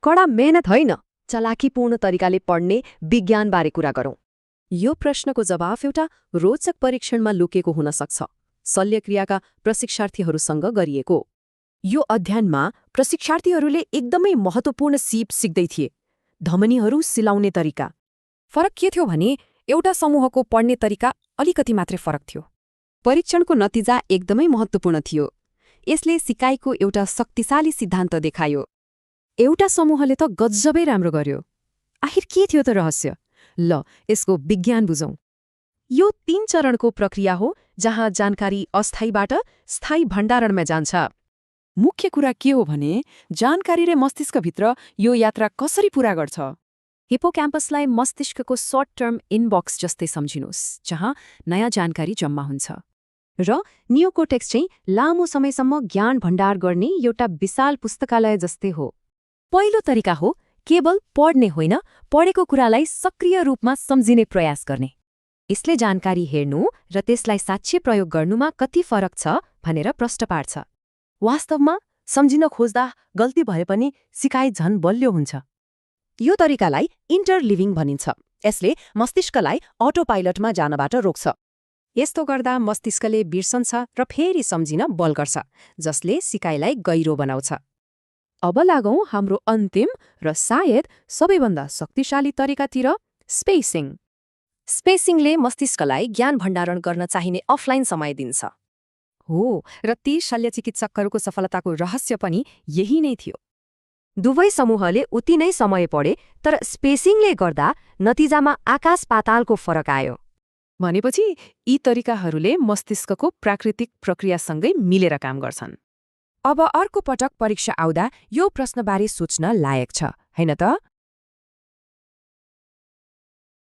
कडा मेहनत होइन, चलाकीपूर्ण तरिकाले पढ्ने विज्ञानबारे कुरा गरौँ। यो प्रश्नको जवाफ एउटा रोचक परीक्षणमा लुकेको हुन सक्छ, शल्यक्रियाका प्रशिक्षार्थीहरूसँग गरिएको। यो अध्ययनमा प्रशिक्षार्थीहरूले एकदमै महत्त्वपूर्ण सिप सिक्दै थिए, धमनीहरू सिलाउने तरिका। फरक के थियो भने एउटा समूहको पढ्ने तरिका अलिकति मात्रै फरक थियो। परीक्षणको नतिजा एकदमै महत्त्वपूर्ण थियो। यसले सिकाइको एउटा शक्तिशाली सिद्धान्त देखायो। एउटा समूहले त गजबै राम्रो गर्यो। आखिर के थियो त रहस्य? ल, यसको विज्ञान बुझौँ। यो 3 चरणको प्रक्रिया हो जहाँ जानकारी अस्थायीबाट स्थायी भण्डारणमा जान्छ। मुख्य कुरा के हो भने जानकारीले मस्तिष्कभित्र यो यात्रा कसरी पूरा गर्छ। हिप्पोक्याम्पसलाई मस्तिष्कको सर्ट टर्म इनबक्स जस्तै सम्झिनुहोस्, जहाँ नयाँ जानकारी जम्मा हुन्छ। र नियोकोर्टेक्स चाहिँ लामो समयसम्म ज्ञान भण्डार गर्ने एउटा विशाल पुस्तकालय जस्तै हो। पहिलो तरिका हो केवल पढ्ने होइन, पढेको कुरालाई सक्रिय रूपमा सम्झिने प्रयास गर्ने। यसले जानकारी हेर्नु र त्यसलाई साक्षी प्रयोग गर्नुमा कति फरक छ भनेर प्रश्न पार्छ। वास्तवमा सम्झिन खोज्दा गल्ती भए पनि सिकाइ झन बलियो हुन्छ। यो तरिकालाई इन्टरलिभिङ भनिन्छ। यसले मस्तिष्कलाई अटोपाइलटमा जानबाट रोक्छ। यस्तो गर्दा मस्तिष्कले बिर्सन्छ र फेरि सम्झिन बल गर्छ, जसले सिकाइलाई गहिरो बनाउँछ। अब लागौँ हाम्रो अन्तिम र सायद सबैभन्दा शक्तिशाली तरिकातिर, स्पेसिङ। स्पेसिङले मस्तिष्कलाई ज्ञान भण्डारण गर्न चाहिने अफलाइन समय दिन्छ। हो, र ती शल्यचिकित्सकहरूको सफलताको रहस्य पनि यही नै थियो। दुवै समूहले उति नै समय पढे, तर स्पेसिङले गर्दा नतिजामा आकाश पातालको फरक आयो। भनेपछि यी तरिकाहरूले मस्तिष्कको प्राकृतिक प्रक्रियासँगै मिलेर काम गर्छन्। अब अर्को पटक परीक्षा आउँदा यो प्रश्नबारे सोच्न लायक छ, हैन त?